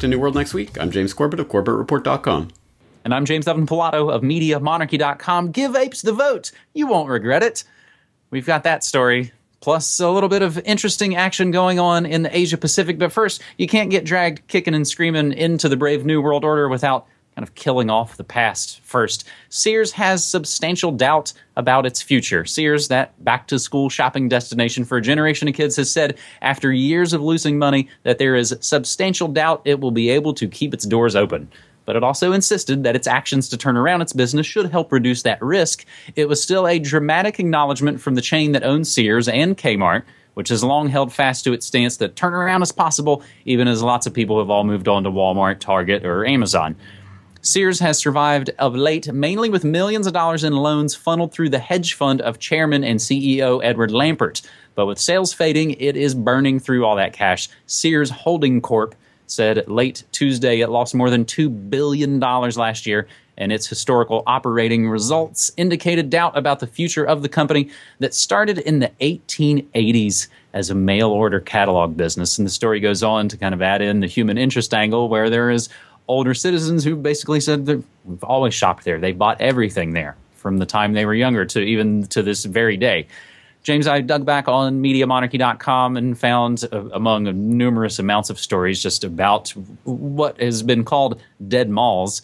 to New World Next Week. I'm James Corbett of CorbettReport.com. And I'm James Evan Pilato of MediaMonarchy.com. Give apes the vote. You won't regret it. We've got that story, plus a little bit of interesting action going on in the Asia Pacific. But first, you can't get dragged kicking and screaming into the brave New World Order without kind of killing off the past first. Sears has substantial doubt about its future. Sears, that back-to-school shopping destination for a generation of kids, has said after years of losing money that there is substantial doubt it will be able to keep its doors open. But it also insisted that its actions to turn around its business should help reduce that risk. It was still a dramatic acknowledgement from the chain that owns Sears and Kmart, which has long held fast to its stance that turnaround is possible, even as lots of people have all moved on to Walmart, Target, or Amazon. Sears has survived of late mainly with millions of dollars in loans funneled through the hedge fund of chairman and CEO Edward Lampert. But with sales fading, it is burning through all that cash. Sears Holding Corp. said late Tuesday it lost more than $2 billion last year, and its historical operating results indicated doubt about the future of the company that started in the 1880s as a mail-order catalog business. And the story goes on to kind of add in the human interest angle, where there is older citizens who basically said that we've always shopped there. They bought everything there from the time they were younger to even to this very day. James, I dug back on MediaMonarchy.com and found, among numerous amounts of stories, just about what has been called dead malls.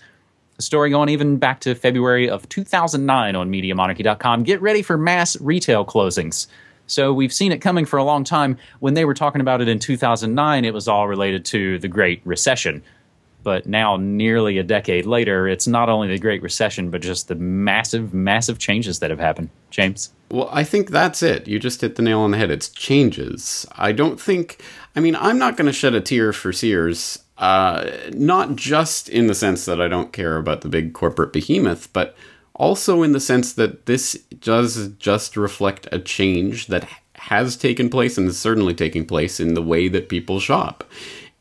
A story going even back to February of 2009 on MediaMonarchy.com. Get ready for mass retail closings. So we've seen it coming for a long time. When they were talking about it in 2009, it was all related to the Great Recession. But now, nearly a decade later, it's not only the Great Recession, but just the massive, massive changes that have happened. James? Well, I think that's it. You just hit the nail on the head. It's changes. I don't think... I mean, I'm not going to shed a tear for Sears, not just in the sense that I don't care about the big corporate behemoth, but also in the sense that this does just reflect a change that has taken place and is certainly taking place in the way that people shop.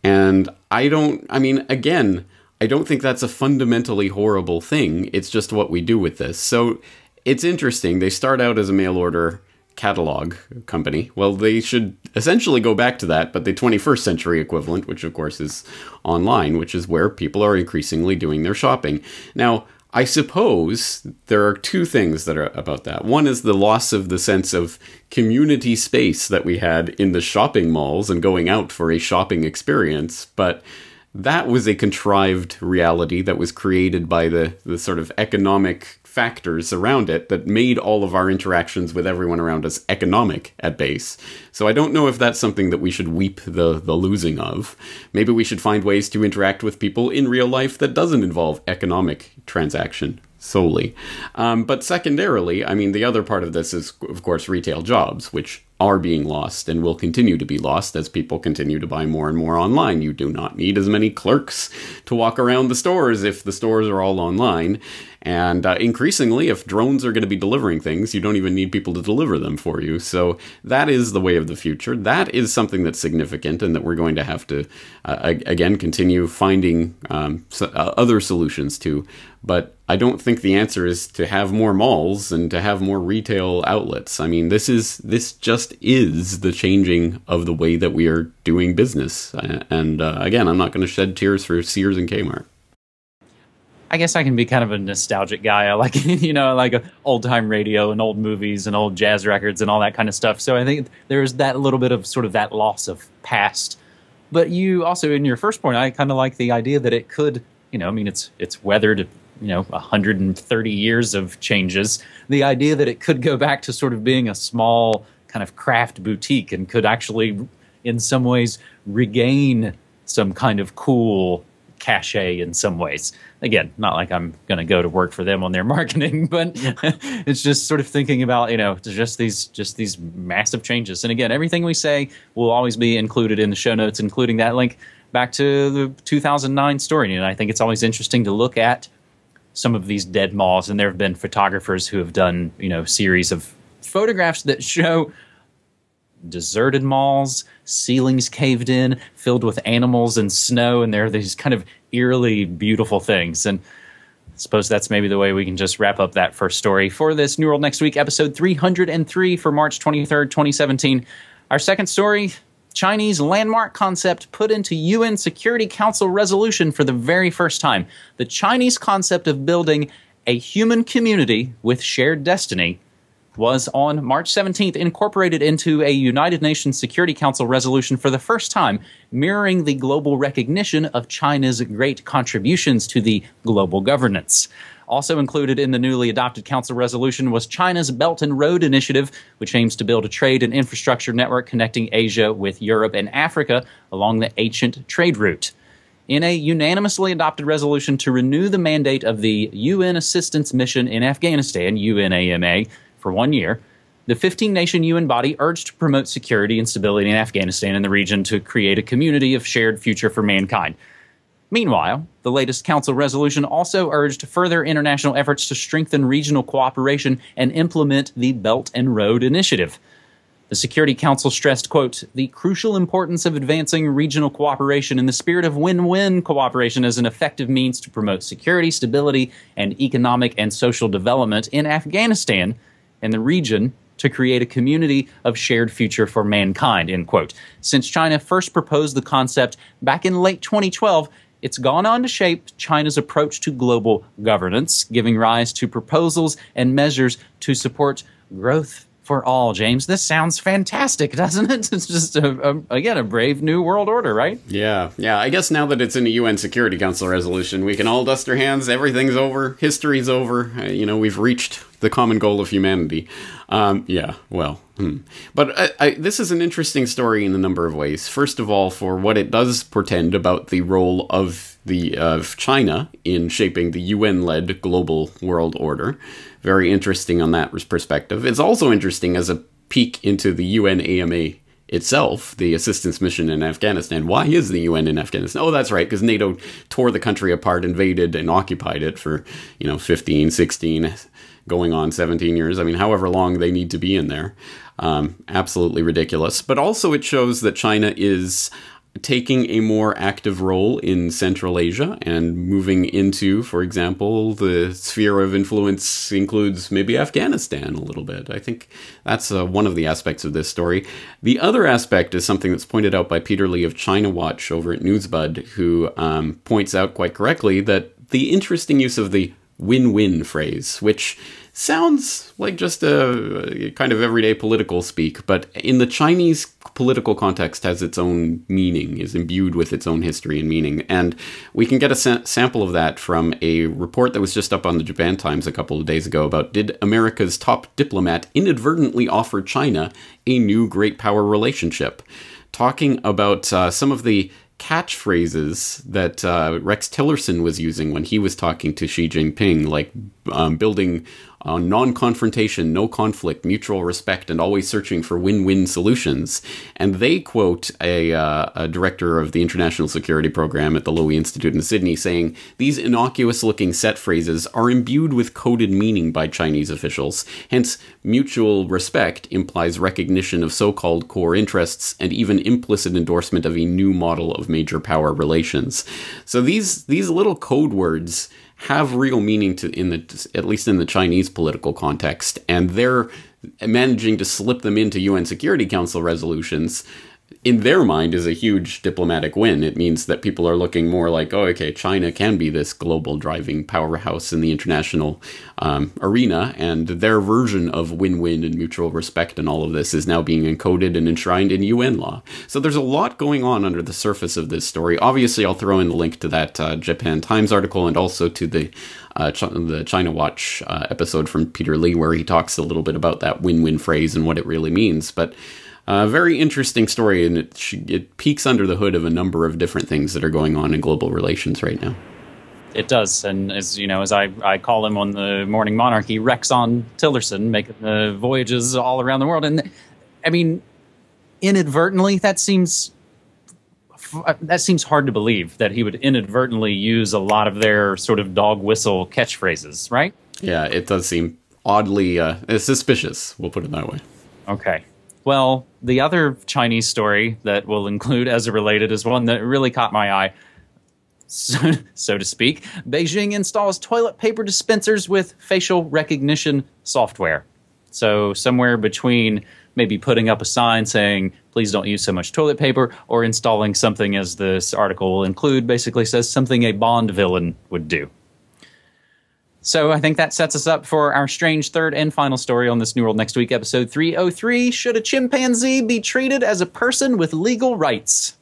And I don't think that's a fundamentally horrible thing. It's just what we do with this. So it's interesting. They start out as a mail order catalog company. Well, they should essentially go back to that, but the 21st century equivalent, which of course is online, which is where people are increasingly doing their shopping. Now, I suppose there are two things that are about that. One is the loss of the sense of community space that we had in the shopping malls and going out for a shopping experience. But that was a contrived reality that was created by the sort of economic factors around it that made all of our interactions with everyone around us economic at base. So I don't know if that's something that we should weep the losing of. Maybe we should find ways to interact with people in real life that doesn't involve economic transaction solely. But secondarily, I mean, the other part of this is, of course, retail jobs, which are being lost and will continue to be lost as people continue to buy more and more online. You do not need as many clerks to walk around the stores if the stores are all online. And increasingly, if drones are going to be delivering things, you don't even need people to deliver them for you. So that is the way of the future. That is something that's significant and that we're going to have to, again, continue finding other solutions to. But I don't think the answer is to have more malls and to have more retail outlets. I mean, this just is the changing of the way that we are doing business. And again, I'm not going to shed tears for Sears and Kmart. I guess I can be kind of a nostalgic guy. I like, I like old-time radio and old movies and old jazz records and all that kind of stuff. So I think there's that little bit of sort of that loss of past. But you also, in your first point, I kind of like the idea that it could, it's weathered 130 years of changes. The idea that it could go back to sort of being a small kind of craft boutique and could actually, in some ways, regain some kind of cool cachet in some ways. Again, not like I'm going to go to work for them on their marketing, but it's just sort of thinking about, just these massive changes. And again, everything we say will always be included in the show notes, including that link back to the 2009 story. And I think it's always interesting to look at some of these dead malls. And there have been photographers who have done, series of photographs that show deserted malls, ceilings caved in, filled with animals and snow, and there are these kind of eerily beautiful things. And I suppose that's maybe the way we can just wrap up that first story for this New World Next Week, episode 303 for March 23rd, 2017. Our second story, Chinese landmark concept put into UN Security Council resolution for the very first time. The Chinese concept of building a human community with shared destiny was on March 17th incorporated into a United Nations Security Council resolution for the first time, mirroring the global recognition of China's great contributions to the global governance. Also included in the newly adopted council resolution was China's Belt and Road Initiative, which aims to build a trade and infrastructure network connecting Asia with Europe and Africa along the ancient trade route. In a unanimously adopted resolution to renew the mandate of the UN Assistance Mission in Afghanistan, UNAMA, for 1 year, the 15-nation UN body urged to promote security and stability in Afghanistan and the region to create a community of shared future for mankind. Meanwhile, the latest council resolution also urged further international efforts to strengthen regional cooperation and implement the Belt and Road Initiative. The Security Council stressed, quote, the crucial importance of advancing regional cooperation in the spirit of win-win cooperation as an effective means to promote security, stability, and economic and social development in Afghanistan and the region to create a community of shared future for mankind, end quote. Since China first proposed the concept back in late 2012, it's gone on to shape China's approach to global governance, giving rise to proposals and measures to support growth for all. James, this sounds fantastic, doesn't it? It's just, again, a brave new world order, right? Yeah. I guess now that it's in a UN Security Council resolution, we can all dust our hands. Everything's over. History's over. We've reached the common goal of humanity. But this is an interesting story in a number of ways. First of all, for what it does portend about the role of China in shaping the UN-led global world order. Very interesting on that perspective. It's also interesting as a peek into the UNAMA itself, the assistance mission in Afghanistan. Why is the UN in Afghanistan? Oh, that's right, because NATO tore the country apart, invaded, and occupied it for, 15, 16, going on 17 years. I mean, however long they need to be in there. Absolutely ridiculous. But also it shows that China is taking a more active role in Central Asia and moving into, for example, the sphere of influence includes maybe Afghanistan a little bit. I think that's one of the aspects of this story. The other aspect is something that's pointed out by Peter Lee of China Watch over at Newsbud, who points out quite correctly that the interesting use of the win-win phrase, which sounds like just a kind of everyday political speak, but in the Chinese political context has its own meaning, is imbued with its own history and meaning. And we can get a sample of that from a report that was just up on the Japan Times a couple of days ago about did America's top diplomat inadvertently offer China a new great power relationship? Talking about some of the catchphrases that Rex Tillerson was using when he was talking to Xi Jinping, like building non-confrontation, no conflict, mutual respect, and always searching for win-win solutions. And they quote a director of the International Security Program at the Lowy Institute in Sydney saying, these innocuous-looking set phrases are imbued with coded meaning by Chinese officials. Hence, mutual respect implies recognition of so-called core interests and even implicit endorsement of a new model of major power relations. So these little code words have real meaning at least in the Chinese political context, and they're managing to slip them into UN Security Council resolutions. In their mind is a huge diplomatic win. It means that people are looking more like, oh, okay, China can be this global driving powerhouse in the international arena, and their version of win-win and mutual respect and all of this is now being encoded and enshrined in UN law. So there's a lot going on under the surface of this story. Obviously, I'll throw in the link to that Japan Times article and also to the China Watch episode from Peter Lee, where he talks a little bit about that win-win phrase and what it really means. But very interesting story, and it peeks under the hood of a number of different things that are going on in global relations right now. It does, and as I call him on the Morning Monarchy, Rex on Tillerson, making the voyages all around the world. And I mean, inadvertently, that seems hard to believe that he would inadvertently use a lot of their sort of dog whistle catchphrases, right? Yeah, it does seem oddly suspicious, we'll put it that way. Okay. Well, the other Chinese story that we'll include as a related is one that really caught my eye, so to speak. Beijing installs toilet paper dispensers with facial recognition software. So somewhere between maybe putting up a sign saying, please don't use so much toilet paper, or installing something, as this article will include, basically says something a Bond villain would do. So I think that sets us up for our strange third and final story on this New World Next Week, episode 303. Should a chimpanzee be treated as a person with legal rights?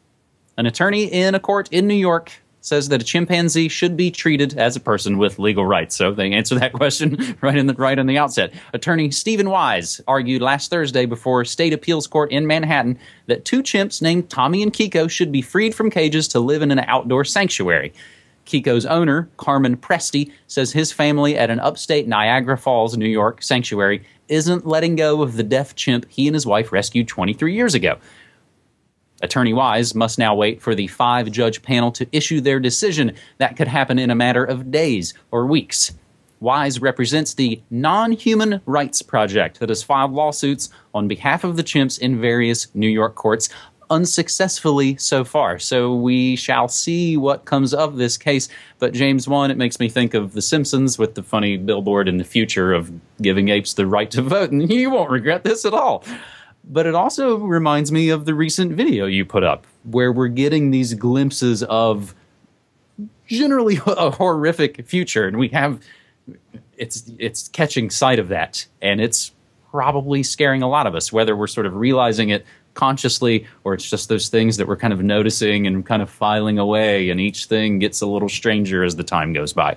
An attorney in a court in New York says that a chimpanzee should be treated as a person with legal rights. So they answer that question right in the outset. Attorney Stephen Wise argued last Thursday before a state appeals court in Manhattan that 2 chimps named Tommy and Kiko should be freed from cages to live in an outdoor sanctuary. Kiko's owner, Carmen Presti, says his family at an upstate Niagara Falls, New York sanctuary isn't letting go of the deaf chimp he and his wife rescued 23 years ago. Attorney Wise must now wait for the 5-judge panel to issue their decision. That could happen in a matter of days or weeks. Wise represents the Non-Human Rights Project that has filed lawsuits on behalf of the chimps in various New York courts, unsuccessfully so far. So we shall see what comes of this case. But James, one, it makes me think of The Simpsons with the funny billboard in the future of giving apes the right to vote, and you won't regret this at all. But it also reminds me of the recent video you put up, where we're getting these glimpses of generally a horrific future, and we have it's catching sight of that, and it's probably scaring a lot of us, whether we're sort of realizing it consciously or it's just those things that we're kind of noticing and kind of filing away, and each thing gets a little stranger as the time goes by.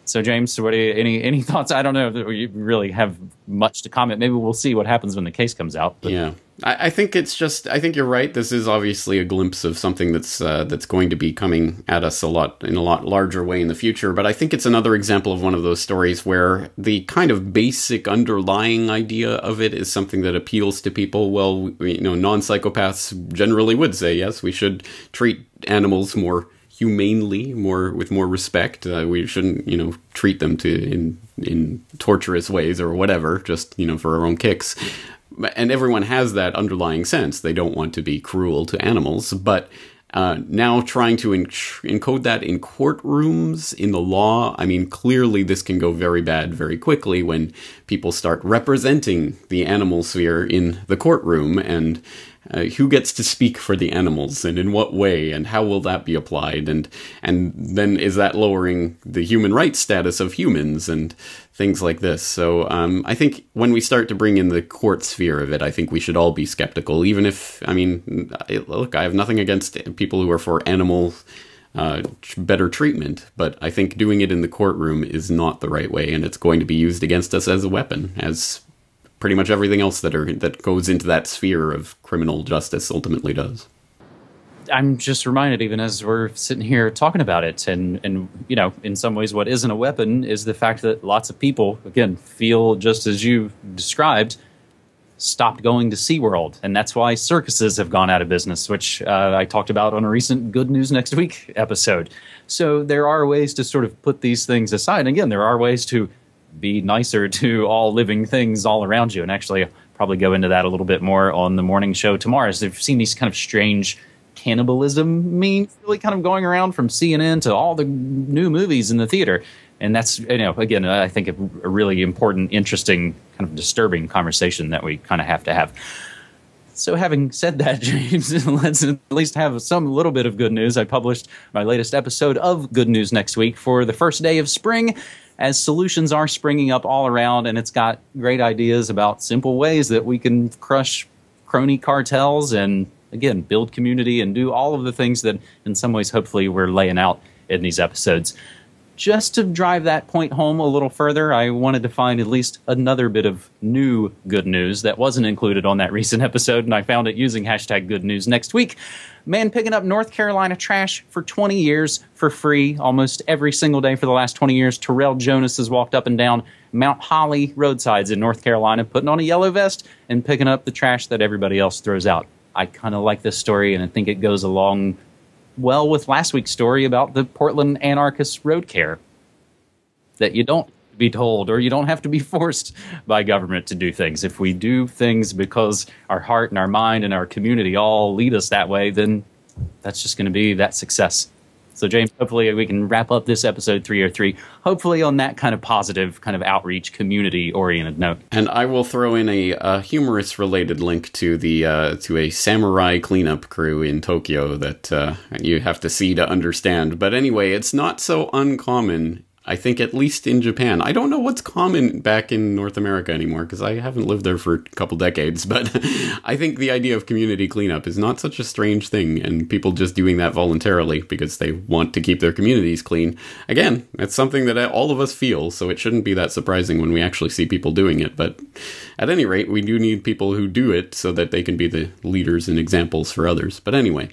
So, James, what any thoughts? I don't know if you really have much to comment. Maybe we'll see what happens when the case comes out. But. Yeah, I think I think you're right. This is obviously a glimpse of something that's going to be coming at us in a lot larger way in the future. But I think it's another example of one of those stories where the kind of basic underlying idea of it is something that appeals to people. Well, non-psychopaths generally would say, yes, we should treat animals more humanely, with more respect. We shouldn't, treat them in torturous ways or whatever, just, for our own kicks. And everyone has that underlying sense. They don't want to be cruel to animals, but now trying to encode that in courtrooms, in the law, I mean, clearly this can go very bad very quickly when people start representing the animal sphere in the courtroom, and who gets to speak for the animals and in what way, and how will that be applied, and then is that lowering the human rights status of humans and things like this. So I think when we start to bring in the court sphere of it, I think we should all be skeptical, even if, look, I have nothing against people who are for animal better treatment, but I think doing it in the courtroom is not the right way, and it's going to be used against us as a weapon, as pretty much everything else that goes into that sphere of criminal justice ultimately does. I'm just reminded, even as we're sitting here talking about it, and in some ways what isn't a weapon is the fact that lots of people, again, feel just as you described, stopped going to SeaWorld. And that's why circuses have gone out of business, which I talked about on a recent Good News Next Week episode. So there are ways to sort of put these things aside. And again, there are ways to be nicer to all living things all around you. And actually, I'll probably go into that a little bit more on the morning show tomorrow, as they've seen these kind of strange cannibalism memes really kind of going around from CNN to all the new movies in the theater. And that's, again, I think a really important, interesting, kind of disturbing conversation that we kind of have to have. So having said that, James, let's at least have some little bit of good news. I published my latest episode of Good News Next Week for the first day of spring, as solutions are springing up all around, and it's got great ideas about simple ways that we can crush crony cartels and, again, build community and do all of the things that in some ways hopefully we're laying out in these episodes. Just to drive that point home a little further, I wanted to find at least another bit of new good news that wasn't included on that recent episode, and I found it using hashtag Good News Next Week. Man picking up North Carolina trash for 20 years for free, almost every single day for the last 20 years. Terrell Jonas has walked up and down Mount Holly roadsides in North Carolina, putting on a yellow vest and picking up the trash that everybody else throws out. I kind of like this story, and I think it goes along well with last week's story about the Portland anarchist road care, that you don't be told or you don't have to be forced by government to do things. If we do things because our heart and our mind and our community all lead us that way, then that's just going to be that success. So, James, hopefully we can wrap up this episode 303, hopefully on that kind of positive, kind of outreach, community-oriented note. And I will throw in a humorous-related link to to a samurai cleanup crew in Tokyo that you have to see to understand. But anyway, it's not so uncommon, I think, at least in Japan. I don't know what's common back in North America anymore, because I haven't lived there for a couple decades, but I think the idea of community cleanup is not such a strange thing, and people just doing that voluntarily because they want to keep their communities clean. Again, it's something that all of us feel, so it shouldn't be that surprising when we actually see people doing it, but at any rate, we do need people who do it so that they can be the leaders and examples for others. But anyway,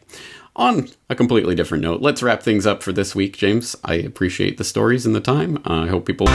on a completely different note, let's wrap things up for this week, James. I appreciate the stories and the time. I hope people...